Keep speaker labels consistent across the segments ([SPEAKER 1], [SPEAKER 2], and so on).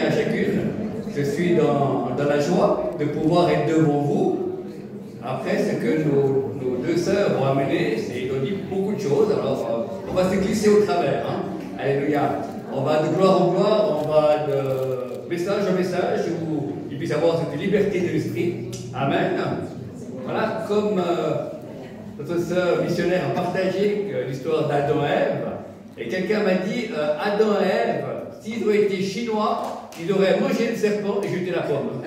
[SPEAKER 1] À chacune, je suis dans la joie de pouvoir être devant vous. Après, ce que nos deux sœurs vont amener, c'est ils ont dit beaucoup de choses. Alors, on va se glisser au travers. Hein. Alléluia. On va de gloire en gloire, on va de message en message, où il puisse y avoir cette liberté de l'esprit. Amen. Voilà, comme notre sœur missionnaire a partagé l'histoire d'Adam et Ève, et quelqu'un m'a dit, Adam et Ève, s'ils auraient été chinois, ils auraient mangé le serpent et jeté la pomme.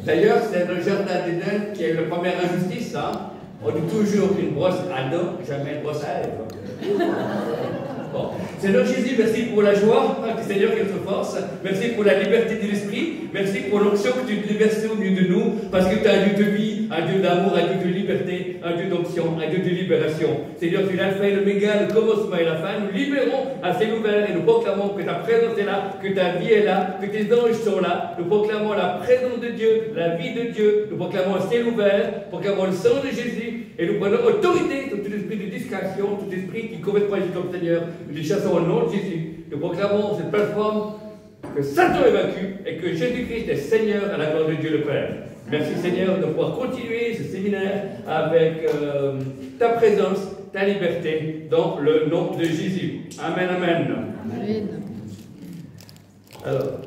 [SPEAKER 1] D'ailleurs, c'est le jardin d'Éden qui a eu la première injustice. Hein. On dit toujours une brosse à Adam, jamais une brosse à Ève. Bon. Seigneur Jésus, merci pour la joie, Seigneur, qui te force. Merci pour la liberté de l'esprit. Merci pour l'onction que tu déverses au milieu de nous. Parce que tu es un Dieu de vie, un Dieu d'amour, un Dieu de liberté, un Dieu d'onction, un Dieu de libération. Seigneur, tu l'as fait, l'oméga, le commencement et la fin. Nous libérons à ciel ouvert et nous proclamons que ta présence est là, que ta vie est là, que tes anges sont là. Nous proclamons la présence de Dieu, la vie de Dieu. Nous proclamons à ciel ouvert, proclamons le sang de Jésus. Et nous prenons autorité sur tout esprit de distraction, tout esprit qui complètement agit comme Seigneur. Nous les chassons au nom de Jésus. Nous proclamons cette plateforme que Satan est vaincu et que Jésus-Christ est Seigneur à la gloire de Dieu le Père. Merci Seigneur de pouvoir continuer ce séminaire avec ta présence, ta liberté, dans le nom de Jésus. Amen, amen. Amen. Alors,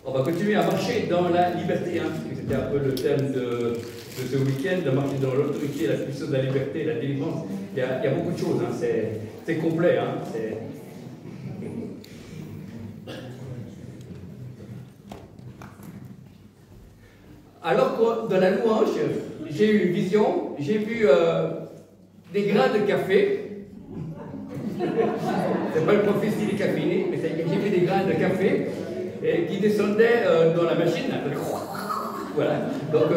[SPEAKER 1] on va continuer à marcher dans la liberté, hein, c'était un peu le thème de ce week-end, de marcher dans l'autorité, la puissance de la liberté, la délivrance. Il y a beaucoup de choses, hein, c'est complet. Hein, Alors que dans la louange, j'ai eu une vision, j'ai vu des grains de café. C'est pas une prophétie des caféinés, mais j'ai vu des grains de café et qui descendaient dans la machine. Voilà. Donc,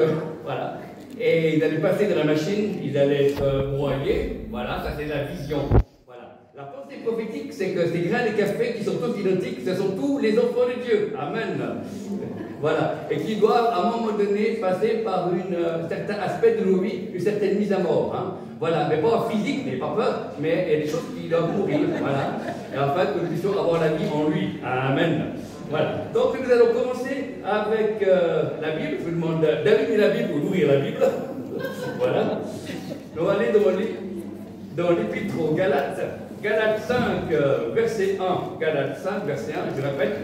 [SPEAKER 1] voilà. Et ils allaient passer dans la machine, ils allaient être broyés. Voilà, ça c'est la vision. Voilà. La pensée prophétique, c'est que ces grains de café qui sont tous identiques, ce sont tous les enfants de Dieu. Amen. Voilà. Et qui doivent à un moment donné passer par un certain aspect de nos vies, une certaine mise à mort. Hein. Voilà. Mais pas physique, n'ayez pas peur, mais il y a des choses qui doivent mourir. Voilà. Et en fait, que nous puissions avoir la vie en lui. Amen. Voilà. Donc nous allons commencer avec la Bible. Je vous demande d'allumer la Bible ou d'ouvrir la Bible. Voilà. Nous allons aller dans l'épître aux Galates. Galates 5, verset 1. Galates 5, verset 1, je répète.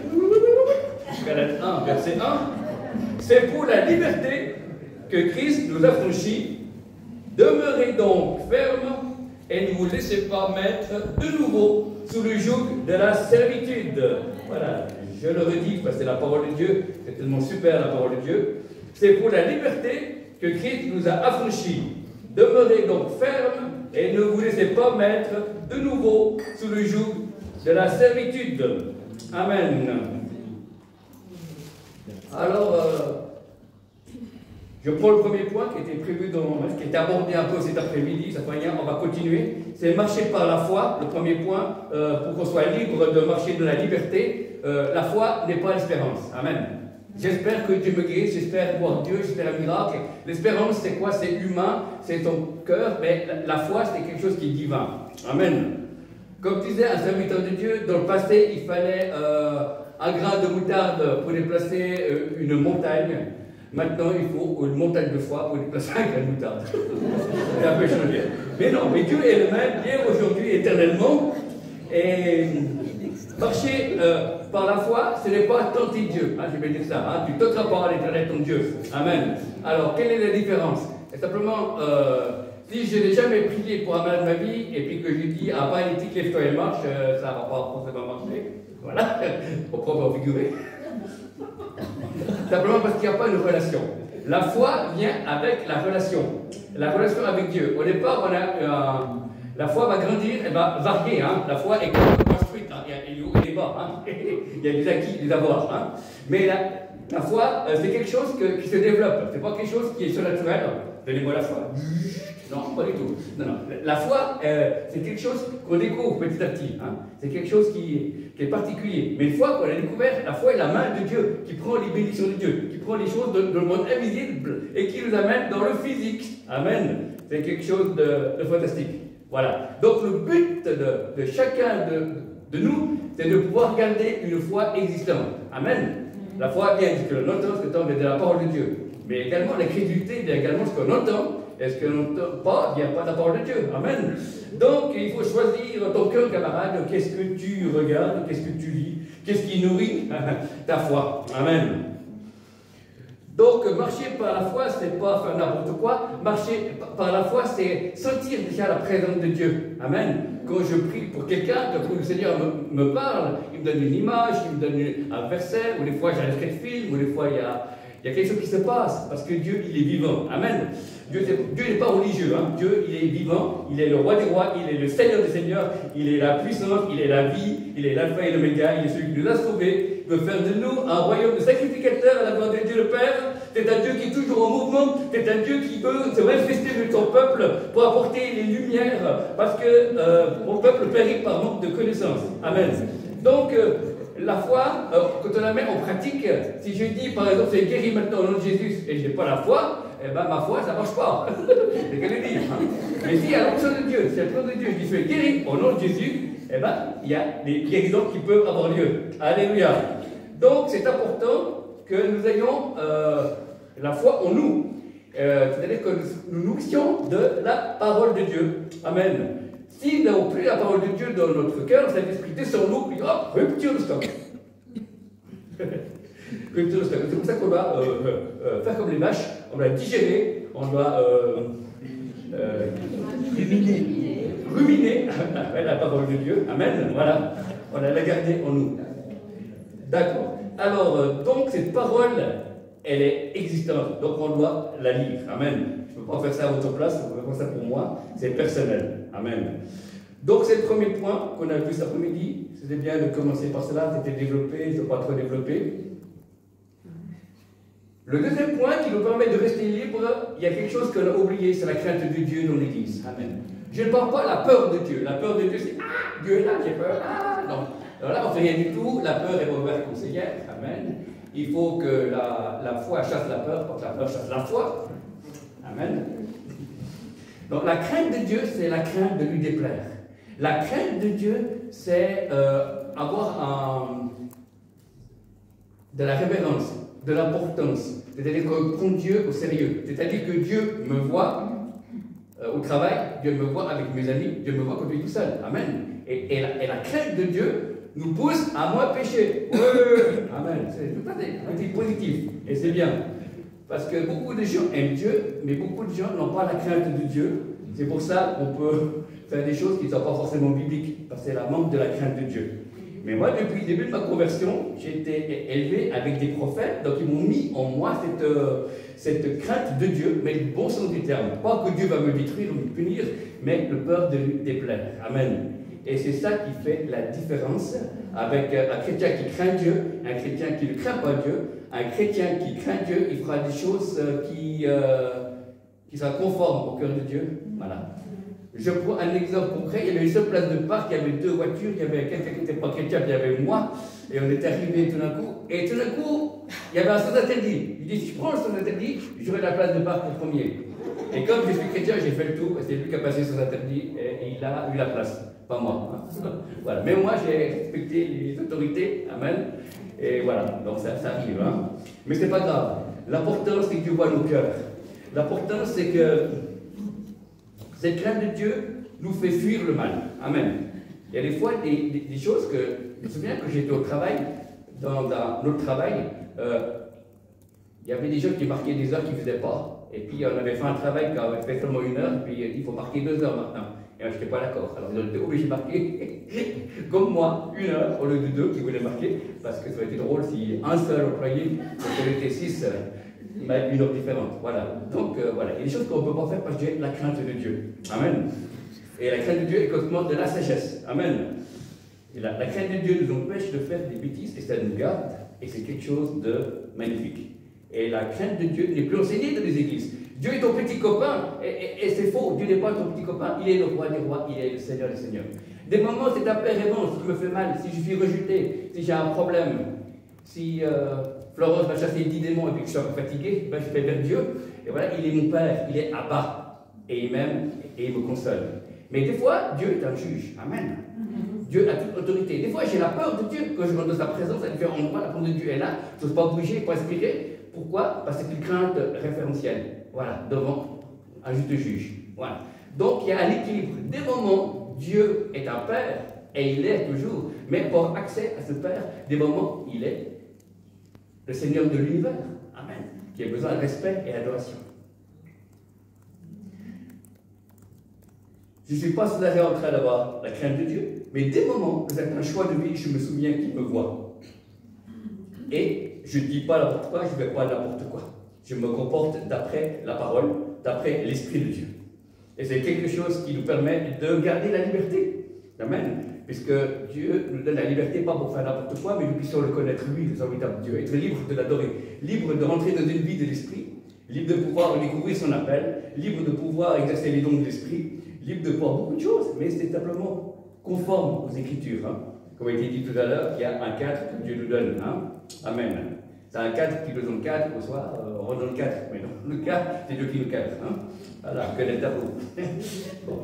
[SPEAKER 1] Galates 1, verset 1. C'est pour la liberté que Christ nous a franchis. Demeurez donc fermes et ne vous laissez pas mettre de nouveau sous le joug de la servitude. Voilà. Je le redis parce que c'est la parole de Dieu, c'est tellement super la parole de Dieu. C'est pour la liberté que Christ nous a affranchis. Demeurez donc fermes et ne vous laissez pas mettre de nouveau sous le joug de la servitude. Amen. Alors, je prends le premier point qui était prévu qui était abordé un peu cet après-midi, on va continuer. C'est marcher par la foi, le premier point, pour qu'on soit libre de marcher dans la liberté. La foi n'est pas l'espérance. Amen. J'espère que Dieu me guérisse, j'espère voir Dieu, j'espère un miracle. L'espérance, c'est quoi? C'est humain, c'est ton cœur, mais la foi, c'est quelque chose qui est divin. Amen. Comme disait un serviteur de Dieu, dans le passé, il fallait un grain de moutarde pour déplacer une montagne. Maintenant, il faut une montagne de foi pour déplacer un grain de moutarde. C'est un peu changé. Mais non, mais Dieu est le même, hier, aujourd'hui, éternellement. Et marcher par la foi, ce n'est pas tenter Dieu. Hein, je vais dire ça. Hein, tu ne tenteras pas à l'éternel ton Dieu. Amen. Alors, quelle est la différence? Et simplement, si je n'ai jamais prié pour un mal de ma vie, et puis que je lui dis, ah, pas l'éthique, lève-toi et marche, ça ne va pas forcément marcher. Voilà. Faut pas figurer. Simplement parce qu'il n'y a pas une relation. La foi vient avec la relation. La relation avec Dieu. Au départ, on a la foi va grandir, elle va varier. Hein. La foi est construite. Hein. Il y a des hauts et des bas. Hein. Il y a des acquis, des avoirs. Hein. Mais La foi, c'est quelque chose qui se développe. C'est pas quelque chose qui est surnaturel. Donnez-moi la foi. Non, pas du tout. Non, non. La foi, c'est quelque chose qu'on découvre petit à petit. Hein. C'est quelque chose qui est particulier. Mais une fois qu'on a découvert, la foi est la main de Dieu, qui prend les bénédictions de Dieu, qui prend les choses dans le monde invisible et qui nous amène dans le physique. Amen. C'est quelque chose de fantastique. Voilà. Donc le but de chacun de nous, c'est de pouvoir garder une foi existante. Amen. La foi vient de ce que l'on entend, ce que l'on entend de la parole de Dieu. Mais également, la crédulité vient également de ce qu'on entend. Et ce que l'on n'entend pas vient pas de la parole de Dieu. Amen. Donc, il faut choisir ton cœur, camarade. Qu'est-ce que tu regardes? Qu'est-ce que tu lis? Qu'est-ce qui nourrit ta foi? Amen. Donc, marcher par la foi, c'est pas faire n'importe quoi. Marcher par la foi, c'est sentir déjà la présence de Dieu. Amen. Quand je prie pour quelqu'un, quand le Seigneur me parle, il me donne une image, il me donne un verset, ou des fois j'ai un extrait de film, ou des fois il y a quelque chose qui se passe, parce que Dieu, il est vivant. Amen. Dieu n'est pas religieux. Hein. Dieu, il est vivant, il est le roi des rois, il est le Seigneur des seigneurs, il est la puissance, il est la vie, il est l'alpha et l'oméga, il est celui qui nous a sauvés, il veut faire de nous un royaume de sacrificateurs à la gloire de Dieu le Père. C'est un Dieu qui est toujours en mouvement, c'est un Dieu qui veut se manifester de son peuple pour apporter les lumières, parce que mon peuple périt par manque de connaissances. Amen. Donc, la foi, quand on la met en pratique, si je dis par exemple, c'est guéri maintenant au nom de Jésus, et je n'ai pas la foi, eh ben ma foi, ça ne marche pas. C'est ce qu'elle dit. Hein. Mais si à l'onction de Dieu, si à l'onction de Dieu, je dis, je suis guéri au nom de Jésus, eh ben, il y a des guérisons qui peuvent avoir lieu. Alléluia. Donc, c'est important que nous ayons la foi en nous. C'est-à-dire que nous nourrissions de la parole de Dieu. Amen. Si nous n'avons plus la parole de Dieu dans notre cœur, cet esprit descend en nous, puis hop, rupture de stock. Rupture de stock. C'est pour ça qu'on doit faire comme les vaches, on doit digérer, on doit ruminer la parole de Dieu. Amen. Voilà. On doit la garder en nous. D'accord. Alors, donc, cette parole, elle est existante. Donc, on doit la lire. Amen. Je ne peux pas faire ça à votre place, on peut faire ça pour moi. C'est personnel. Amen. Donc, c'est le premier point qu'on a vu cet après-midi. C'était bien de commencer par cela. C'était développé, je ne pas trop développé. Le deuxième point qui nous permet de rester libre, il y a quelque chose qu'on a oublié, c'est la crainte de Dieu dans l'Église. Amen. Je ne parle pas de la peur de Dieu. La peur de Dieu, c'est « Ah, Dieu est là, j'ai peur. Ah, non. » Alors là, on ne fait rien du tout. La peur est mauvaise conseillère. Amen. Il faut que la foi chasse la peur, pour que la peur chasse la foi. Amen. Donc la crainte de Dieu, c'est la crainte de lui déplaire. La crainte de Dieu, c'est avoir de la révérence, de l'importance. C'est-à-dire qu'on prend Dieu au sérieux. C'est-à-dire que Dieu me voit au travail, Dieu me voit avec mes amis, Dieu me voit quand je suis tout seul. Amen. Et la crainte de Dieu nous pousse à moins pécher. Amen. C'est positif. Et c'est bien. Parce que beaucoup de gens aiment Dieu, mais beaucoup de gens n'ont pas la crainte de Dieu. C'est pour ça qu'on peut faire des choses qui ne sont pas forcément bibliques, parce que c'est la manque de la crainte de Dieu. Mais moi, depuis le début de ma conversion, j'ai été élevé avec des prophètes, donc ils m'ont mis en moi cette crainte de Dieu, mais le bon sens du terme. Pas que Dieu va me détruire ou me punir, mais le peur de lui déplaire. Amen. Et c'est ça qui fait la différence avec un chrétien qui craint Dieu, un chrétien qui ne craint pas Dieu. Un chrétien qui craint Dieu, il fera des choses qui sont conformes au cœur de Dieu. Voilà. Je prends un exemple concret. Il y avait une seule place de parc, il y avait 2 voitures, il y avait quelqu'un qui n'était pas chrétien, puis il y avait moi. Et on était arrivés tout d'un coup. Et tout d'un coup, il y avait un sens interdit. Il dit, si je prends le sens interdit, j'aurai la place de parc en premier. Et comme je suis chrétien, j'ai fait le tour, c'est lui qui a passé son interdit, et il a eu la place. Pas moi. Hein. Voilà. Mais moi, j'ai respecté les autorités. Amen. Et voilà, donc ça arrive. Hein. Mais ce n'est pas grave. L'important, c'est que Dieu voit nos cœurs. L'important, c'est que cette crainte de Dieu nous fait fuir le mal. Amen. Il y a des fois des choses que... Je me souviens que j'étais au travail, dans notre travail, il y avait des gens qui marquaient des heures qu'ils ne faisaient pas. Et puis on avait fait un travail qui avait fait seulement 1 heure, puis il faut marquer 2 heures maintenant. Et moi, je n'étais pas d'accord. Alors, ils ont été obligés de marquer, comme moi, 1 heure au lieu de 2 qui voulaient marquer, parce que ça aurait été drôle si un seul employé, on était 6, il a 1 heure différente. Voilà. Donc, voilà. Il y a des choses qu'on ne peut pas faire parce que j'ai la crainte de Dieu. Amen. Et la crainte de Dieu est complètement de la sagesse. Amen. Et la crainte de Dieu nous empêche de faire des bêtises et ça nous garde Et c'est quelque chose de magnifique. Et la crainte de Dieu n'est plus enseignée dans les églises. Dieu est ton petit copain, et c'est faux. Dieu n'est pas ton petit copain, il est le roi des rois, il est le Seigneur des seigneurs. Des moments, c'est un père aimant, si je me fais mal, si je suis rejeté, si j'ai un problème, si Florence va chasser 10 démons et puis que je suis un peu fatigué, ben je fais vers Dieu, et voilà, il est mon père, il est Abba, et il m'aime, et il me console. Mais des fois, Dieu est un juge, amen. Dieu a toute autorité. Des fois, j'ai la peur de Dieu, quand je rentre dans sa présence, à différents endroits, la présence de Dieu est là, je n'ose pas bouger, pas respirer. Pourquoi? Parce que c'est une crainte référentielle. Voilà, devant un juste juge. Voilà. Donc il y a un équilibre. Des moments, Dieu est un Père, et il est toujours, mais pour accès à ce Père, des moments, il est le Seigneur de l'univers. Amen. Qui a besoin de respect et d'adoration. Je ne suis pas soulagé en train d'avoir la crainte de Dieu, mais des moments, vous avez un choix de vie, je me souviens qu'il me voit. Et je ne dis pas n'importe quoi, je ne fais pas n'importe quoi. Je me comporte d'après la parole, d'après l'Esprit de Dieu. Et c'est quelque chose qui nous permet de garder la liberté. Amen. Puisque Dieu nous donne la liberté, pas pour faire n'importe quoi, mais nous puissions le connaître, lui, le formidable Dieu. Être libre de l'adorer, libre de rentrer dans une vie de l'Esprit, libre de pouvoir découvrir son appel, libre de pouvoir exercer les dons de l'Esprit, libre de pouvoir beaucoup de choses, mais c'est simplement conforme aux Écritures. Hein. Comme a été dit tout à l'heure, il y a un cadre que Dieu nous donne. Hein. Amen. C'est un cadre qui nous donne le cadre, au soir, on rentre dans le cadre. Mais non, le cadre, c'est Dieu qui nous cadre. Hein. Voilà, connaître ta peau. Bon.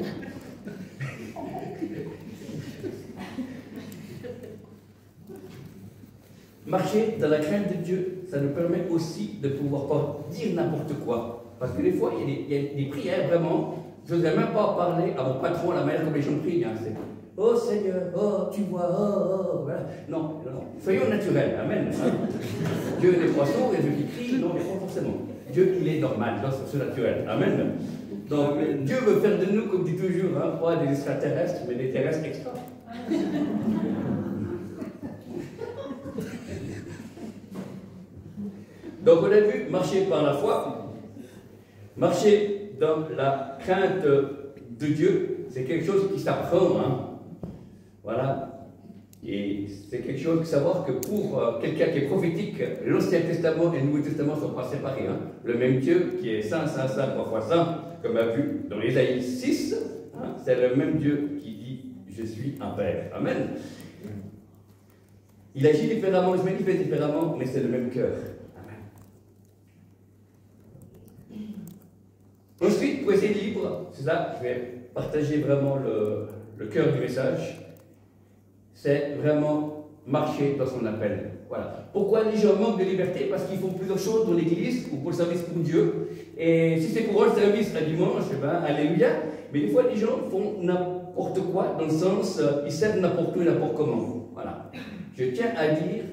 [SPEAKER 1] Marcher dans la crainte de Dieu, ça nous permet aussi de pouvoir pas dire n'importe quoi. Parce que des fois, il y a des prières vraiment, je n'osais même pas parler à mon patron, la manière comme les gens prient. Hein, oh Seigneur, oh tu vois, oh, voilà. Non, non, soyons naturels, amen. Dieu n'est pas sourd et Dieu qui crie, non, mais pas forcément. Dieu, il est normal, c'est naturel, amen. Donc, Dieu veut faire de nous, comme dit toujours, hein, pas des extraterrestres, mais des terrestres extra. Donc, on a vu marcher par la foi, marcher dans la crainte de Dieu, c'est quelque chose qui s'apprend, hein. Voilà. Et c'est quelque chose de savoir que pour quelqu'un qui est prophétique, l'Ancien Testament et le Nouveau Testament ne sont pas séparés. Hein. Le même Dieu qui est saint, saint, saint, trois fois saint, comme a vu dans Ésaïe 6, hein, c'est le même Dieu qui dit « Je suis un Père ». Amen. Il agit différemment, il se manifeste différemment, mais c'est le même cœur. Amen. Ensuite, pour essayer de libre, c'est là, je vais partager vraiment le cœur du message. C'est vraiment marcher dans son appel. Voilà. Pourquoi les gens manquent de liberté? Parce qu'ils font plusieurs choses dans l'église ou pour le service pour Dieu. Et si c'est pour eux le service un dimanche, eh ben, alléluia. Mais des fois, les gens font n'importe quoi, dans le sens, ils servent n'importe où et n'importe comment. Voilà. Je tiens à dire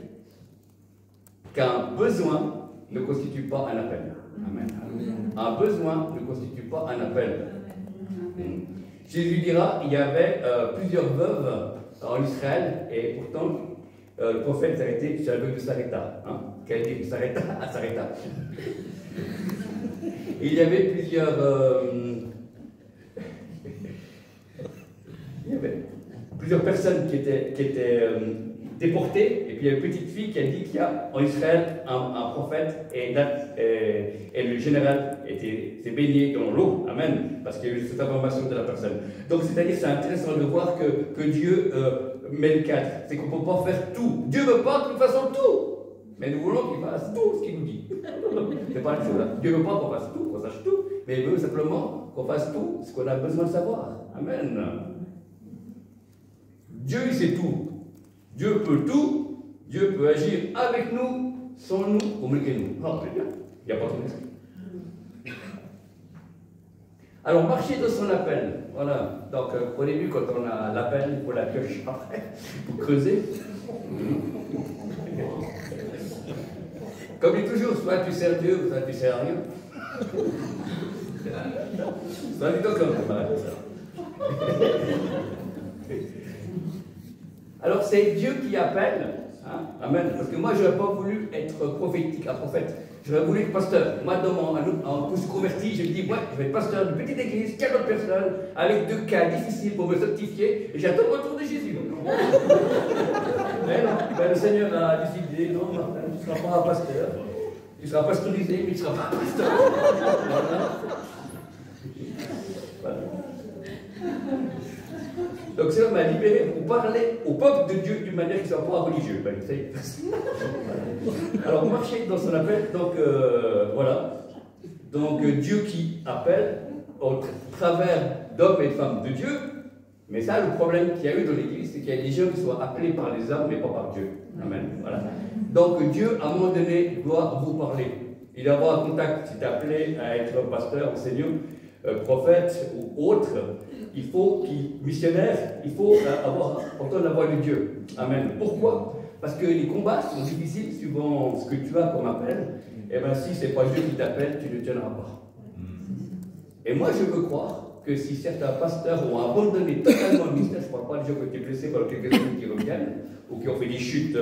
[SPEAKER 1] qu'un besoin ne constitue pas un appel. Amen. Un besoin ne constitue pas un appel. Jésus dira, il y avait plusieurs veuves en Israël, et pourtant, le prophète s'arrêtait sur la veuve de Sarepta. Hein? Qu'elle dit Sarepta à Sarepta. Il y avait plusieurs. Il y avait plusieurs personnes qui étaient déportées, et puis il y a une petite fille qui a dit qu'il y a en Israël un prophète, et le général s'est baigné dans l'eau, amen, parce qu'il y a eu cette information de la personne. Donc c'est-à-dire c'est intéressant de voir que Dieu met le cadre, c'est qu'on ne peut pas faire tout. Dieu ne veut pas de toute façon tout, mais nous voulons qu'il fasse tout ce qu'il nous dit. C'est pas la chose là. Dieu ne veut pas qu'on fasse tout, qu'on sache tout, mais il veut simplement qu'on fasse tout ce qu'on a besoin de savoir. Amen. Dieu, il sait tout. Dieu peut tout. Dieu peut agir avec nous, sans nous, ou malgré nous. Non, il n'y a pas de risque. Alors, marcher dans son appel. Voilà. Donc, au début, quand on a l'appel, il faut la pioche après, pour creuser. Comme dit toujours, soit tu sers Dieu, soit tu sers rien. Soit du tout comme ça. Alors, c'est Dieu qui appelle. Hein? Amen. Parce que moi, je n'aurais pas voulu être prophétique, un prophète. J'aurais voulu être pasteur. Moi, quand je suis converti, je me dis, ouais, je vais être pasteur d'une petite église, 40 personnes, avec 2 cas difficiles pour me sanctifier, et j'attends le retour de Jésus. Mais non, ben, le Seigneur a décidé, non, Martin, tu ne seras pas un pasteur. Tu seras pastorisé, mais tu ne seras pas pasteur. Voilà. Donc cela m'a libéré pour parler au peuple de Dieu d'une manière qui ne soit pas religieuse. Ben, alors marcher dans son appel, donc voilà. Donc Dieu qui appelle au travers d'hommes et de femmes de Dieu. Mais ça, le problème qu'il y a eu dans l'Église, c'est qu'il y a des gens qui sont appelés par les hommes, mais pas par Dieu. Amen. Voilà. Donc Dieu, à un moment donné, doit vous parler. Il doit avoir un contact. Si tu es appelé à être pasteur, enseignant, prophète ou autre, il faut missionnaire, il faut entendre la voix de Dieu. Amen. Pourquoi? Parce que les combats sont difficiles suivant ce que tu as comme appel. Et bien si ce n'est pas Dieu qui t'appelle, tu ne tiendras pas. Et moi je veux croire que si certains pasteurs ont abandonné totalement le ministère, je ne parle pas des gens qui ont été blessés par quelques années qui reviennent, ou qui ont fait des chutes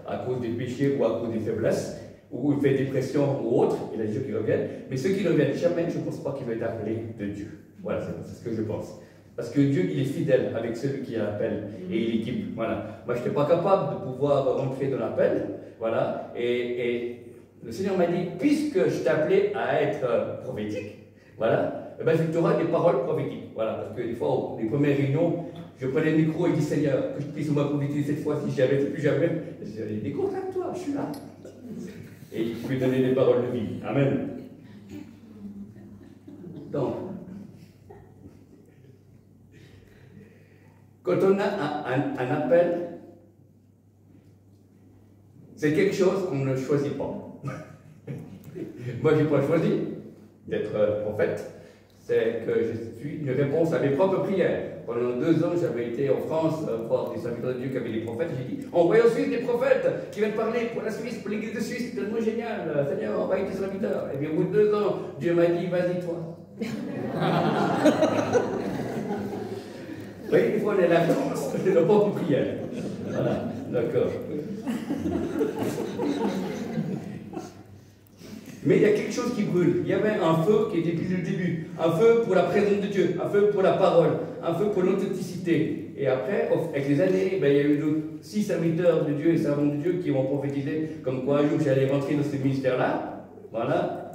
[SPEAKER 1] à cause des péchés ou à cause des faiblesses, ou ils fait dépression ou autre, il y a des gens qui reviennent, mais ceux qui ne reviennent jamais, je ne pense pas qu'ils vont être appelés de Dieu. Voilà, c'est ce que je pense. Parce que Dieu, il est fidèle avec celui qui appelle et il équipe. Voilà. Moi, je n'étais pas capable de pouvoir rentrer dans l'appel. Voilà. Et le Seigneur m'a dit, puisque je t'ai appelé à être prophétique, voilà, eh ben, tu auras des paroles prophétiques. Voilà. Parce que des fois, les premières réunions, je prenais le micro et je dis, Seigneur, que je puisse me prophétiser cette fois, si j'avais plus jamais. Je dis, décontacte-toi, je suis là. Et je peux donner des paroles de vie. Amen. Donc, quand on a un appel, c'est quelque chose qu'on ne choisit pas. Moi, je n'ai pas choisi d'être prophète. C'est que je suis une réponse à mes propres prières. Pendant 2 ans, j'avais été en France voir des serviteurs de Dieu qui avaient des prophètes. J'ai dit, envoyez en Suisse des prophètes qui viennent parler pour la Suisse, pour l'église de Suisse. C'est tellement génial. Seigneur, envoyez des serviteurs. Et bien, au bout de 2 ans, Dieu m'a dit, vas-y, toi. Vous voyez, des fois, on est la réponse de nos propres prières. Voilà, d'accord. Mais il y a quelque chose qui brûle. Il y avait un feu qui était depuis le début. Un feu pour la présence de Dieu, un feu pour la parole, un feu pour l'authenticité. Et après, avec les années, ben, il y a eu 6 serviteurs de Dieu et servants de Dieu qui ont prophétisé comme quoi un jour j'allais rentrer dans ce ministère-là. Voilà.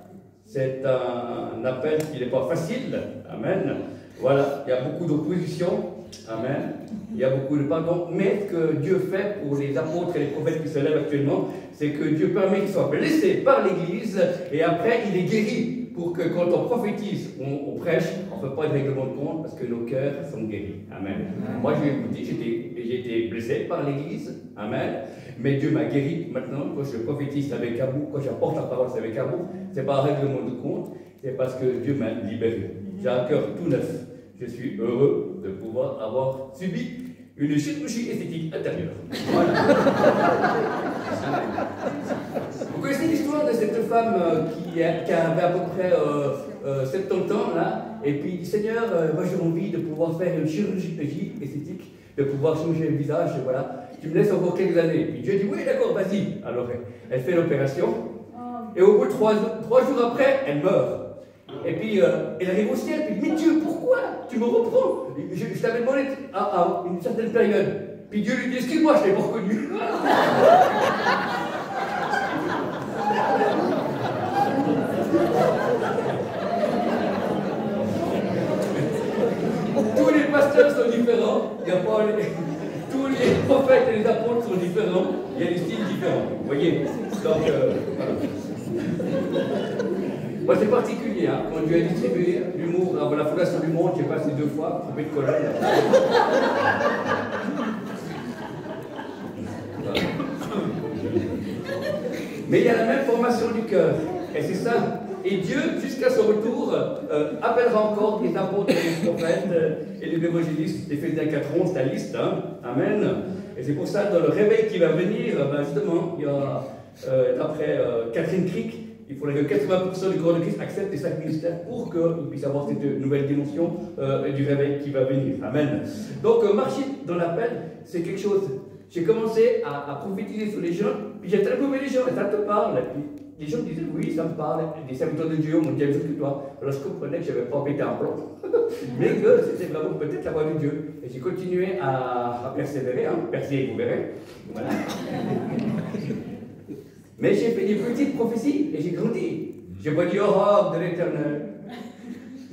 [SPEAKER 1] C'est un appel qui n'est pas facile. Amen. Voilà. Il y a beaucoup d'opposition. Amen. Il y a beaucoup de pardon. Mais ce que Dieu fait pour les apôtres et les prophètes qui se lèvent actuellement, c'est que Dieu permet qu'ils soient blessés par l'Église et après il les guérit. Pour que quand on prophétise, on prêche, on ne fait pas de règlement de compte parce que nos cœurs sont guéris. Amen. Moi je vais vous dire, j'ai été blessé par l'Église. Amen. Mais Dieu m'a guéri. Maintenant, quand je prophétise avec amour, quand j'apporte la parole avec amour, ce n'est pas un règlement de compte, c'est parce que Dieu m'a libéré. J'ai un cœur tout neuf. Je suis heureux de pouvoir avoir subi une chirurgie esthétique intérieure. Voilà. Vous connaissez l'histoire de cette femme qui avait à peu près 70 ans, là, et puis dit, Seigneur, moi j'ai envie de pouvoir faire une chirurgie esthétique, de pouvoir changer le visage, voilà. Tu me laisses encore quelques années. Et Dieu dit, oui, d'accord, vas-y. Alors, elle fait l'opération, et au bout de 3 jours après, elle meurt. Et puis, elle arrive au ciel, puis mais Dieu, pourquoi tu me reprends? Je t'avais demandé à une certaine période. Puis Dieu lui dit, excuse-moi, je ne l'ai pas reconnu. Tous les pasteurs sont différents. Il y a pas tous les prophètes et les apôtres sont différents. Il y a des styles différents. Vous voyez? Donc, voilà. Moi, c'est particulier, hein. Quand Dieu a distribué l'humour avant la fondation du monde, j'ai passé 2 fois, trompé de colonne. Mais il y a la même formation du cœur, et c'est ça. Et Dieu, jusqu'à son retour, appellera encore les apôtres et les prophètes et les évangélistes. Éphésiens 4:11, la liste, hein. Amen. Et c'est pour ça, dans le réveil qui va venir, ben justement, il y a, d'après Catherine Crick, il faudrait que 80% du corps de Christ accepte les 5 ministères pour qu'il puisse avoir cette nouvelle dimension du réveil qui va venir. Amen. Donc, marcher dans l'appel, c'est quelque chose. J'ai commencé à prophétiser sur les gens, puis j'ai interviewé les gens, et ça te parle. Et puis, les gens disaient, oui, ça me parle. Les serviteurs de Dieu m'ont dit la même chose que toi. Alors, je comprenais que je n'avais pas pété un plomb, mais que c'était vraiment peut-être la voix de Dieu. Et j'ai continué à persévérer, hein, persévérer, vous verrez. Voilà. Mais j'ai fait des petites prophéties et j'ai grandi. J'ai pas dit, oh, de l'Éternel,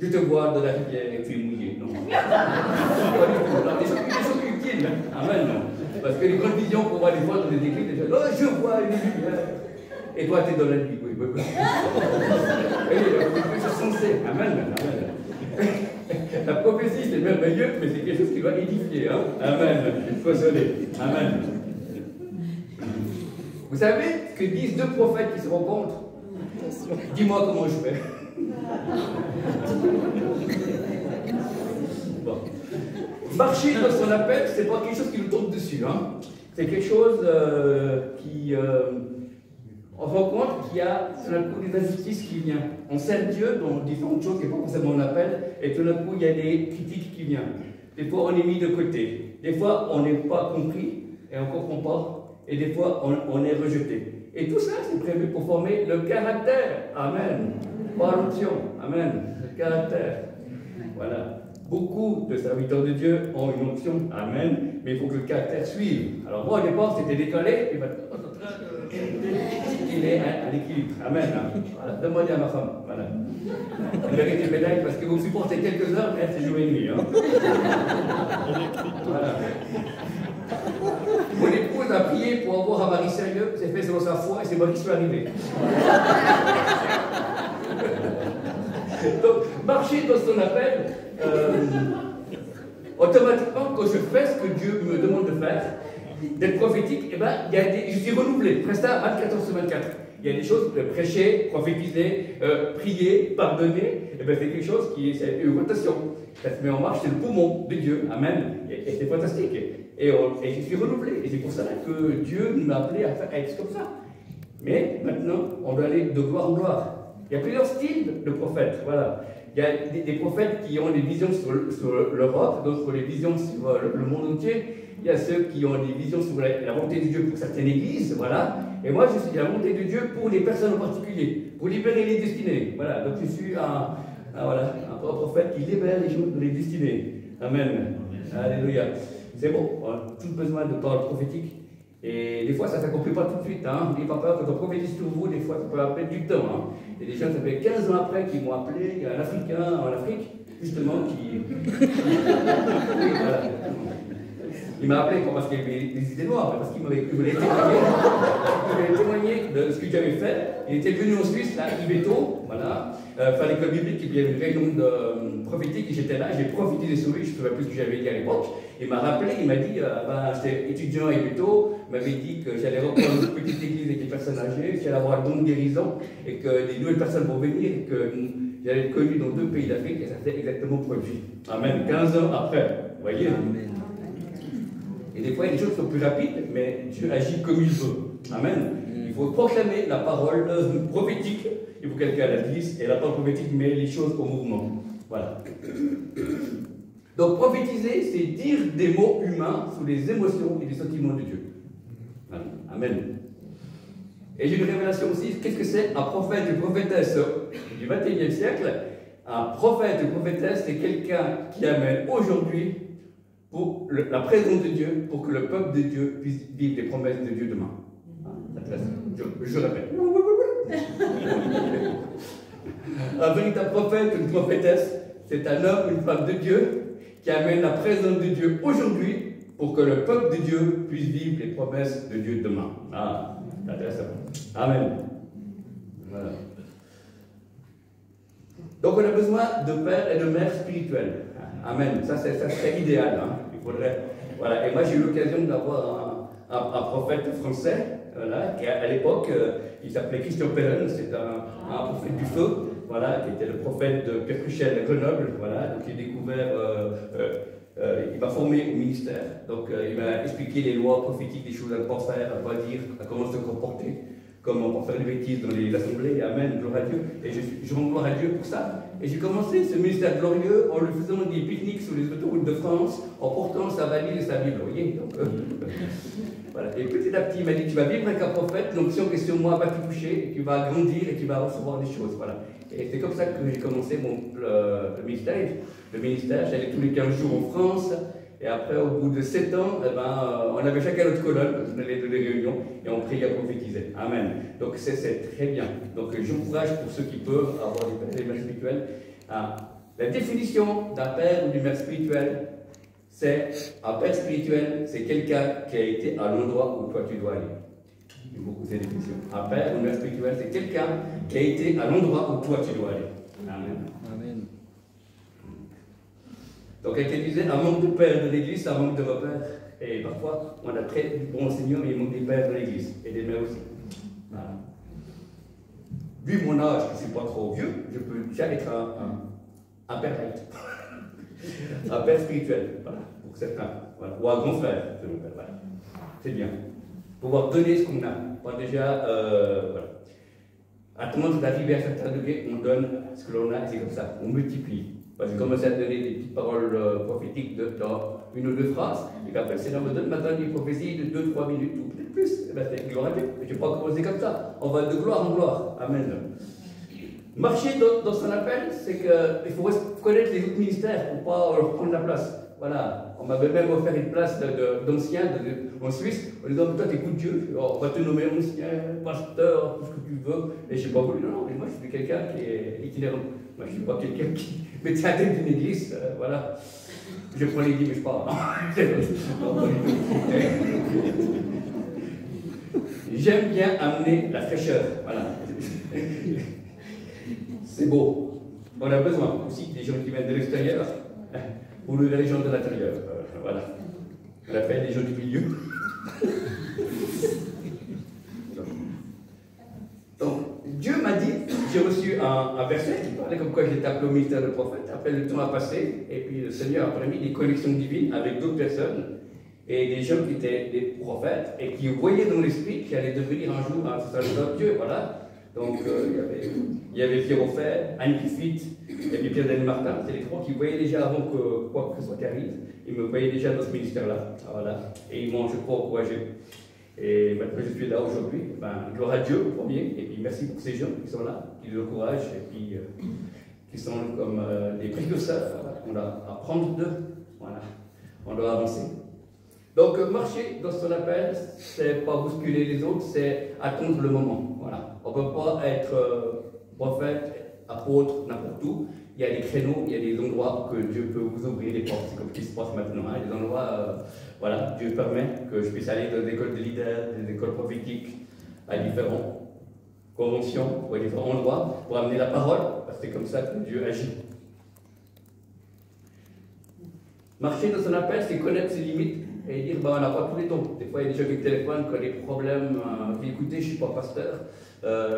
[SPEAKER 1] je te vois de la rivière et tu es mouillé. Non. Pas du tout. Non, des choses utiles. Amen. Non. Parce que les grandes visions qu'on voit des fois dans des écrits, des gens, oh, je vois une lumière. Et toi, tu es dans la nuit. Oui, oui, oui. C'est censé. Amen. Amen. La prophétie, c'est merveilleux, mais c'est quelque chose qui doit édifier. Hein? Amen. Consoler. Amen. Vous savez ce que disent deux prophètes qui se rencontrent? Dis-moi comment je fais. Bon. Marcher dans son appel, c'est pas quelque chose qui nous tombe dessus. Hein? C'est quelque chose qui... on se rend compte qu'il y a tout d'un coup des injustices qui viennent. On sert Dieu dans différentes choses qui n'est pas forcément un appel, et tout d'un coup il y a des critiques qui viennent. Des fois on est mis de côté, des fois on n'est pas compris et on ne comprend pas, et des fois on est rejeté. Et tout ça c'est prévu pour former le caractère. Amen. Pas l'option. Amen. Le caractère. Voilà. Beaucoup de serviteurs de Dieu ont une option. Amen. Mais il faut que le caractère suive. Alors moi au départ c'était décalé, et maintenant il est à l'équilibre. Amen. Voilà. Demandez à ma femme. Voilà. Elle mérite une médaille parce que vous supportez quelques heures, mais elle c'est jour et nuit. Hein. Voilà. Mon épouse a prié pour avoir un mari sérieux, c'est fait selon sa foi et c'est moi qui suis arrivé. Donc, marcher dans son appel, automatiquement, quand je fais ce que Dieu me demande de faire, d'être prophétique, eh ben, je suis renouvelé. Prestat 24 sur 24. Il y a des choses, prêcher, prophétiser, prier, pardonner, eh ben, c'est quelque chose qui est une rotation. Ça se met en marche, c'est le poumon de Dieu. Amen. Et c'est fantastique. Et je suis renouvelé. Et c'est pour ça que Dieu nous a appelés à être comme ça. Mais maintenant, on doit aller de gloire en gloire. Il y a plusieurs styles de prophètes. Voilà. Il y a des prophètes qui ont des visions sur l'Europe, d'autres des visions sur le monde entier. Il y a ceux qui ont des visions sur la volonté de Dieu pour certaines églises. Voilà. Et moi, je suis la volonté de Dieu pour les personnes en particulier, pour libérer les destinées. Voilà. Donc je suis un prophète qui libère les gens de les destinées. Amen. Alléluia. C'est bon. On a tout besoin de paroles prophétiques. Et des fois, ça ne s'accomplit pas tout de suite. Hein. N'ayez pas peur, quand on prophétise sur vous, des fois, ça peut appeler du temps. Hein. Et des gens, ça fait 15 ans après qu'ils m'ont appelé. Il y a un Africain en Afrique, justement, qui... Oui, voilà. Il m'a appelé pas parce qu'il avait des idées noires, mais parce qu'il voulait témoigner de ce que j'avais fait. Il était venu en Suisse, là, Ibeto, voilà, faire l'école biblique, et puis il y avait une réunion prophétique, et j'étais là, j'ai prophétisé sur lui, je ne savais plus ce que j'avais dit à l'époque. Il m'a rappelé, il m'a dit, j'étais étudiant à Ibeto, il m'avait dit que j'allais reprendre une petite église avec des personnes âgées, que j'allais avoir un don de guérison, et que des nouvelles personnes vont venir, et que j'allais être connu dans 2 pays d'Afrique, et ça s'est exactement produit. Amen. 15 ans après, vous voyez. Amen. Et des fois, il y a des choses qui sont plus rapides, mais Dieu agit comme il veut. Amen. Il faut proclamer la parole prophétique. Il faut que quelqu'un la dise, et la parole prophétique met les choses au mouvement. Voilà. Donc, prophétiser, c'est dire des mots humains sous les émotions et les sentiments de Dieu. Amen. Et j'ai une révélation aussi. Qu'est-ce que c'est un prophète et une prophétesse du XXIe siècle? Un prophète et une prophétesse, c'est quelqu'un qui amène aujourd'hui pour la présence de Dieu, pour que le peuple de Dieu puisse vivre les promesses de Dieu demain. Je répète. Un véritable prophète, une prophétesse, c'est un homme, une femme de Dieu, qui amène la présence de Dieu aujourd'hui, pour que le peuple de Dieu puisse vivre les promesses de Dieu demain. Ah, c'est intéressant. Amen. Voilà. Donc on a besoin de père et de mère spirituels. Amen. Ça serait idéal. Hein. Il faudrait. Voilà. Et moi, j'ai eu l'occasion d'avoir un prophète français, voilà, qui à l'époque, il s'appelait Christian Perrin. C'est un prophète du feu, voilà, qui était le prophète de Pierre Cruchel à Grenoble. Voilà. Donc, il a découvert. Il m'a formé au ministère. Donc, il m'a expliqué les lois prophétiques, des choses à ne pas faire, à ne pas dire, à comment se comporter, comment pas faire des bêtises dans les assemblées. Amen. Gloire à Dieu. Et je rends gloire à Dieu pour ça. Et j'ai commencé ce ministère glorieux en lui faisant des pique-niques sur les autoroutes de France, en portant sa valise et sa Bible. Vous voyez donc, voilà. Et petit à petit, il m'a dit, tu vas vivre avec un prophète, l'onction qui est sur moi va te toucher, et tu vas grandir et tu vas recevoir des choses. Voilà. Et c'est comme ça que j'ai commencé le ministère. Le ministère, j'allais tous les 15 jours en France, Et après, au bout de 7 ans, eh ben, on avait chacun notre colonne, on allait dans les réunions, et on priait à prophétiser. Amen. Donc c'est très bien. Donc j'encourage pour ceux qui peuvent avoir des mères spirituelles. La définition d'un père ou d'une mère spirituelle, c'est un père spirituel, c'est quelqu'un qui a été à l'endroit où toi tu dois aller. Il y a beaucoup de définitions. Un père ou une mère spirituelle, c'est quelqu'un qui a été à l'endroit où toi tu dois aller. Amen.
[SPEAKER 2] Amen.
[SPEAKER 1] Donc, elle disait, un manque de pères de l'église, c'est un manque de repères. Et parfois, on a très bons enseignants, mais il manque des pères de l'église, et des mères aussi. Voilà. Vu mon âge, je ne suis pas trop vieux, je peux déjà être un père light. Un père spirituel, voilà, pour certains. Voilà. Ou un grand frère, voilà. C'est bien. Pouvoir donner ce qu'on a. Pas déjà, voilà. Attendre d'arriver à certains degrés, on donne ce que l'on a, c'est comme ça, on multiplie. Parce que j'ai commencé à donner des petites paroles prophétiques dans une ou deux phrases, et qu'après, c'est là, on me donne maintenant des prophéties de 2-3 minutes, ou peut-être plus. Et bien, c'est gloire à Dieu. Je n'ai pas commencé comme ça. On va de gloire en gloire. Amen. Marcher dans son appel, c'est qu'il faut connaître les autres ministères pour ne pas leur prendre la place. Voilà. On m'avait même offert une place d'ancien en Suisse. On disant, toi, t'écoutes Dieu, on va te nommer ancien, pasteur, tout ce que tu veux. Et je n'ai pas voulu, non, mais moi, je suis quelqu'un qui est itinérant. Moi, je ne suis pas quelqu'un qui met à tête d'une église, voilà. Je prends les dîmes, mais je pars. J'aime bien amener la fraîcheur, voilà. C'est beau. On a besoin aussi des gens qui viennent de l'extérieur pour nourrir les gens de l'intérieur. Voilà. On appelle les gens du milieu. Donc, Dieu m'a dit, j'ai reçu un verset qui parlait comme quoi j'étais appelé au ministère de prophète. Après, le temps a passé, et puis le Seigneur a permis des connexions divines avec d'autres personnes, et des gens qui étaient des prophètes, et qui voyaient dans l'esprit qu'ils allaient devenir un jour un sacerdoce de Dieu. Voilà. Donc, il y avait Pierre Offert, Anne Griffith, et puis Pierre-Denis Martin. C'est les trois qui voyaient déjà avant que quoi que ce soit arrive. Ils me voyaient déjà dans ce ministère-là. Voilà. Et ils m'ont, je crois, encouragé. Et maintenant, je suis là aujourd'hui. Ben, gloire à Dieu, au premier. Et puis, merci pour ces gens qui sont là, qui nous encouragent, et puis qui sont comme des précurseurs. Voilà. On doit apprendre d'eux. Voilà. On doit avancer. Donc, marcher dans son appel, c'est pas bousculer les autres, c'est attendre le moment. Voilà. On ne peut pas être prophète, apôtre, n'importe où. Il y a des créneaux, il y a des endroits que Dieu peut vous ouvrir les portes. C'est comme ce qui se passe maintenant. Hein. Des endroits, voilà, Dieu permet que je puisse aller dans des écoles de leaders, des écoles prophétiques, à différentes conventions, ou à différents endroits, pour amener la parole, parce que c'est comme ça que Dieu agit. Marcher dans son appel, c'est connaître ses limites et dire, ben, on n'a pas tous les dons. Des fois, il y a des gens qui téléphonent, qui ont des problèmes, qui écoutez, je ne suis pas pasteur,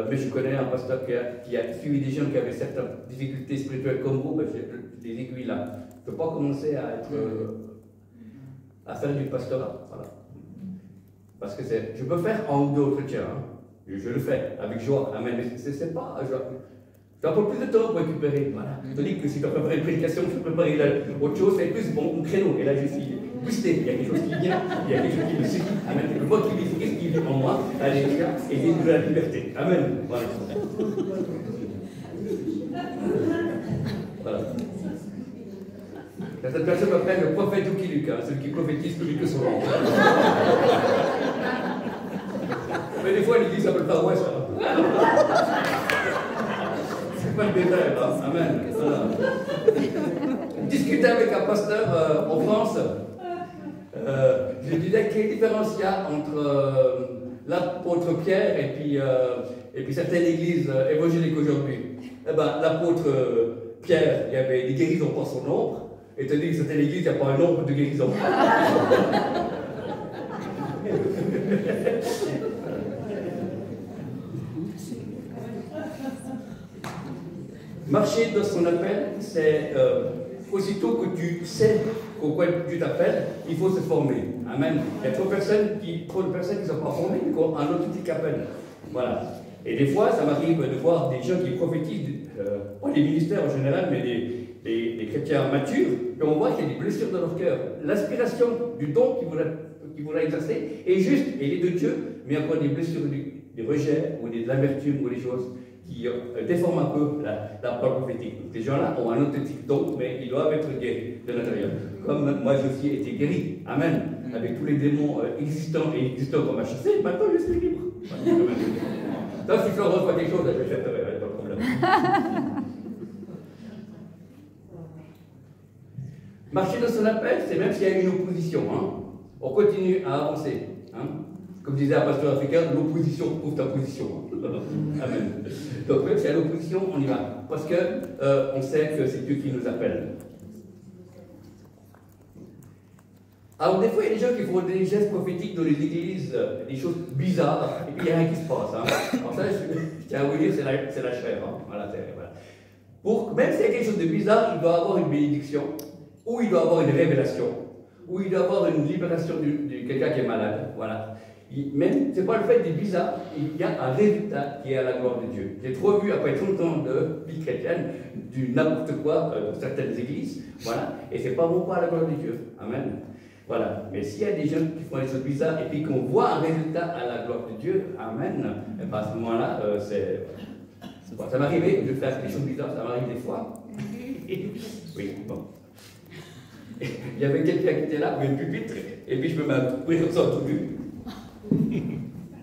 [SPEAKER 1] mais je connais un pasteur qui a suivi des gens qui avaient certaines difficultés spirituelles comme vous, ben, j'ai des aiguilles là. Je ne peux pas commencer à faire du pastorat. Voilà. Parce que je peux faire un ou deux entretiens, hein. Je le fais avec joie. Amen. Mais c'est pas. Je dois prendre plus de temps pour récupérer. Voilà. Tandis que si je dois préparer une prédication, je peux préparer autre chose, c'est plus bon, un créneau. Et là, je suis boosté. Il y a quelque chose qui vient, il y a quelque chose qui me suffit. Amen. Le mot qui vit en moi, alléluia, et il de la liberté. Amen. Voilà. Voilà. Cette personne m'appelle le prophète Oukiluk, hein, celui qui prophétise plus que son nom. Mais des fois, il dit ça peut le Far West. C'est pas le désert, hein. Amen. Voilà. Discuter avec un pasteur en France, je lui disais quelle différence il y a entre l'apôtre Pierre et puis certaines églises évangéliques aujourd'hui. Eh ben, l'apôtre Pierre, il y avait des guérisons par son nombre, et tandis que certaines églises, il n'y a pas un nombre de guérisons. Marcher dans son appel, c'est aussitôt que tu sais pourquoi Dieu t'appelle, il faut se former. Amen. Il y a trop de personnes qui ne sont pas formées, qui ont un autre petit appel. Voilà. Et des fois, ça m'arrive de voir des gens qui prophétisent, pas des ministères en général, mais des chrétiens matures, et on voit qu'il y a des blessures dans leur cœur. L'inspiration du don qu'ils voudraient exercer est juste, et il est de Dieu, mais il y a encore des blessures, des rejets, ou de l'amertume, ou des choses. qui déforment un peu la parole prophétique. Donc, ces gens-là ont un authentique don, mais ils doivent être guéris de l'intérieur. Comme moi, j'ai aussi été guéri, amen, avec tous les démons existants et inexistants qu'on m'a chassés, maintenant je suis libre. Ça, si Florence voit quelque chose, j'achèterai, pas de problème. Marcher dans son appel, c'est même s'il y a une opposition. Hein, on continue à avancer. Hein. Comme disait un pasteur africain, l'opposition prouve ta position. Amen. Donc même s'il y a l'opposition, on y va. Parce que on sait que c'est Dieu qui nous appelle. Alors des fois, il y a des gens qui font des gestes prophétiques dans les églises, des choses bizarres, et puis il n'y a rien qui se passe. Hein. Alors ça, je tiens à vous dire, c'est la chair. Hein. Voilà, voilà. Même s'il y a quelque chose de bizarre, il doit avoir une bénédiction, ou il doit avoir une révélation, ou il doit avoir une libération de quelqu'un qui est malade. Voilà. Même, c'est pas le fait des bizarres, il y a un résultat qui est à la gloire de Dieu. J'ai trop vu, après 30 ans de vie chrétienne, du n'importe quoi dans certaines églises, voilà, et c'est pas bon pas à la gloire de Dieu. Amen. Voilà. Mais s'il y a des gens qui font des choses bizarres et puis qu'on voit un résultat à la gloire de Dieu, amen, et ben à ce moment-là, c'est. Bon, ça m'arrivait de faire des choses bizarres, ça m'arrive des fois. Oui, bon. Il y avait quelqu'un qui était là, avec une pupitre, et puis je me mets à courir comme ça au tout but.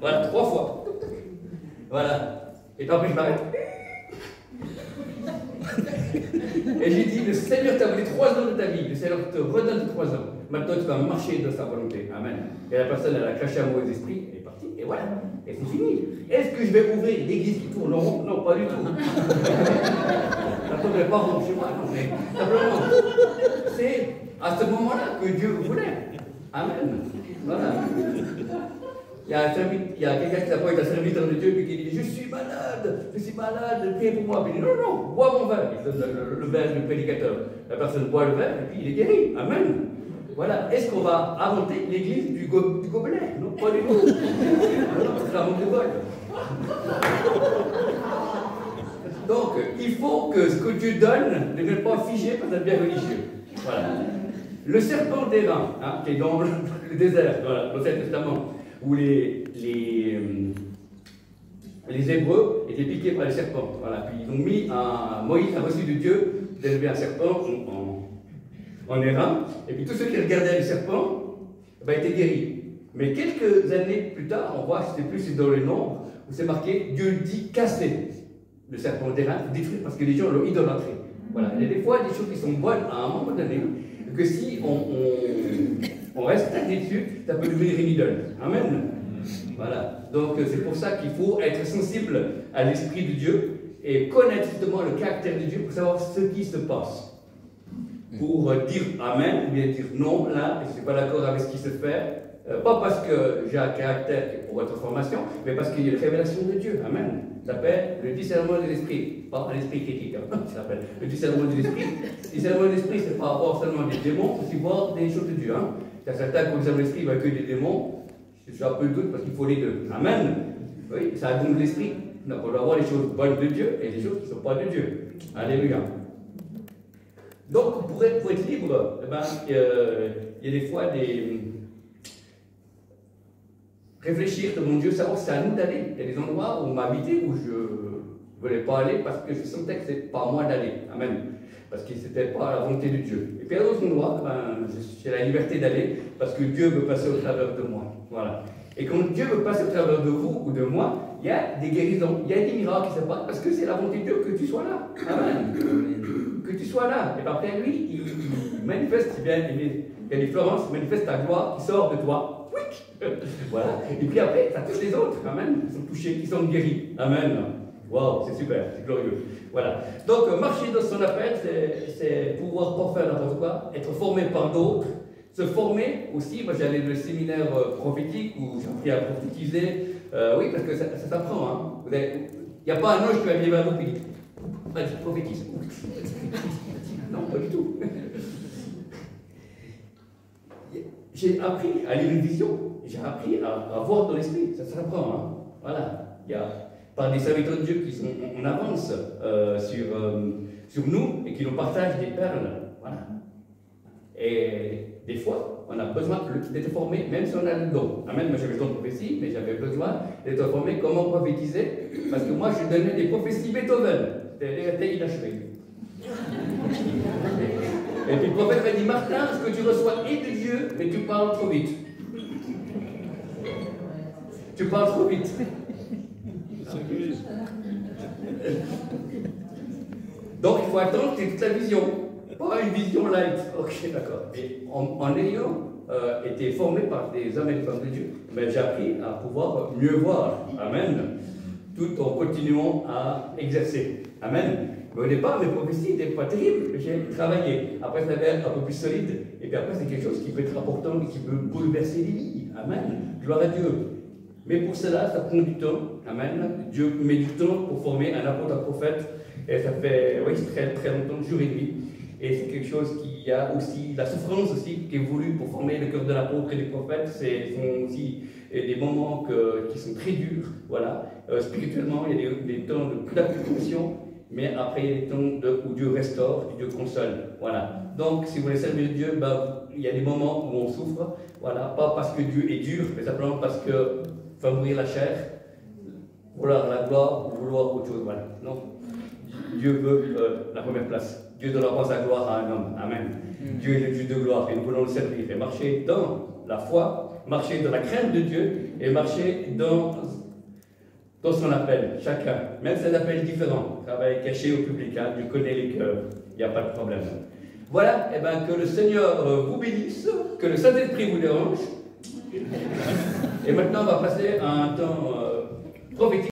[SPEAKER 1] Voilà, 3 fois. Voilà. Et puis après, je m'arrête. Et j'ai dit, le Seigneur t'a donné 3 ans de ta vie, le Seigneur te redonne 3 ans. Maintenant, tu vas marcher dans sa volonté. Amen. Et la personne, elle a craché un mauvais esprit, elle est partie, et voilà. Et c'est fini. Est-ce que je vais ouvrir l'église qui tourne en rond? Non, pas du tout. Ça ne tournerait pas rond chez moi, non, mais simplement, c'est à ce moment-là que Dieu voulait. Amen. Voilà. Il y a quelqu'un qui s'appelle un serviteur de Dieu qui dit, je suis malade, priez pour moi. Puis il dit, non, non, bois mon verre. Il donne le verre du prédicateur. La personne boit le verre et puis il est guéri. Amen. Voilà. Est-ce qu'on va inventer l'église du gobelet? Non, pas du tout. C'est la manque de bol. Donc, il faut que ce que Dieu donne ne soit pas figé par un bien religieux. Voilà. Le serpent d'airain, hein, qui est dans le désert, voilà, dans l'Ancien Testament, où les Hébreux étaient piqués par les serpents. Voilà. Puis ils ont mis Moïse a reçu de Dieu d'élever un serpent en airain, et puis tous ceux qui regardaient le serpent étaient guéris. Mais quelques années plus tard, on voit, je ne sais plus si c'est dans les nombres, où c'est marqué, Dieu dit casser le serpent d'airain, détruire, parce que les gens l'ont idolâtré. Voilà. Il y a des fois des choses qui sont bonnes à un moment donné, que si on reste stagné dessus, ça peut devenir une idole. Amen. Voilà. Donc c'est pour ça qu'il faut être sensible à l'Esprit de Dieu et connaître justement le caractère de Dieu pour savoir ce qui se passe. Pour dire Amen ou bien dire non, là, je ne suis pas d'accord avec ce qui se fait. Pas parce que j'ai un caractère pour votre formation, mais parce qu'il y a une révélation de Dieu. Amen. Ça s'appelle le discernement de l'esprit. Pas un esprit critique, hein. Ça s'appelle le discernement de l'esprit. Le discernement de l'esprit, c'est pas voir seulement des démons, c'est aussi voir des choses de Dieu. Hein. Il y a certains qui disent l'esprit, il va que des démons. J'ai un peu de doute parce qu'il faut les deux. Amen. Oui, ça a donc l'esprit. Donc on doit voir les choses bonnes de Dieu et les choses qui ne sont pas de Dieu. Alléluia. Donc pour être libre, il y a des fois des. Réfléchir devant Dieu, savoir si c'est à nous d'aller. Il y a des endroits où on m'a habité où je ne voulais pas aller parce que je sentais que ce n'était pas à moi d'aller. Amen. Parce que ce n'était pas la volonté de Dieu. Et puis à d'autres endroits, j'ai la liberté d'aller parce que Dieu veut passer au travers de moi. Voilà. Et quand Dieu veut passer au travers de vous ou de moi, il y a des guérisons, il y a des miracles qui se passent parce que c'est la volonté de Dieu que tu sois là. Amen. Que tu sois là. Et après, lui, il manifeste, c'est bien, il y a des Florence, manifeste ta gloire qui sort de toi. Voilà. Et puis après, ça touche les autres. Amen. Ils sont touchés, ils sont guéris. Amen. Waouh, c'est super, c'est glorieux. Voilà. Donc, marcher dans son appel, c'est pouvoir pas faire n'importe quoi, être formé par d'autres, se former aussi. Moi, j'allais dans le séminaire prophétique où j'ai appris à prophétiser. Oui, parce que ça s'apprend. Hein. Il n'y a pas un ange qui va venir vers vous et dire vas-y, prophétise. Non, pas du tout. J'ai appris à lire une vision, j'ai appris à voir dans l'esprit, ça s'apprend. Hein. Voilà. Il y a par des serviteurs de Dieu qui sont en avance sur nous et qui nous partagent des perles. Voilà. Et des fois, on a besoin d'être formé, même si on a le don. Amen. Moi, j'avais le don de prophétie, mais j'avais besoin d'être formé comment prophétiser, parce que moi, je donnais des prophéties Beethoven. C'était inachevé. Et puis le prophète m'a dit, Martin, ce que tu reçois est de Dieu, mais tu parles trop vite. Tu parles trop vite. Donc il faut attendre que tu aies toute la vision. Pas une vision light. Ok, d'accord. Et en ayant été formé par des hommes et des femmes de Dieu, ben, j'ai appris à pouvoir mieux voir. Amen. Tout en continuant à exercer. Amen. Mais au départ, mes prophéties n'étaient pas terribles. J'ai travaillé. Après, ça devient un peu plus solide. Et puis après, c'est quelque chose qui peut être important et qui peut bouleverser les vies. Amen. Gloire à Dieu. Mais pour cela, ça prend du temps. Amen. Dieu met du temps pour former un apôtre, un prophète. Et ça fait très, très longtemps, jour et nuit. Et c'est quelque chose qui a aussi, la souffrance aussi, qui est voulue pour former le cœur de l'apôtre et des prophètes. Ce sont aussi des moments qui sont très durs. Voilà. Spirituellement, il y a des temps de d'application, mais après, il y a des temps où Dieu restaure, et Dieu console. Voilà. Donc, si vous voulez servir Dieu, ben, il y a des moments où on souffre. Voilà. Pas parce que Dieu est dur, mais simplement parce que faire mourir la chair, vouloir la gloire ou vouloir autre chose. Voilà. Donc, Dieu veut la première place. Dieu ne donne pas sa gloire à un homme. Amen. Dieu est le Dieu de gloire et nous voulons le servir. Et marcher dans la foi, marcher dans la crainte de Dieu et marcher dans son appel. Chacun, même si c'est un appel différent, travail caché au public. Hein, Dieu connaît les cœurs. Il n'y a pas de problème. Voilà, et ben, que le Seigneur vous bénisse, que le Saint-Esprit vous dérange. Et maintenant, on va passer à un temps prophétique.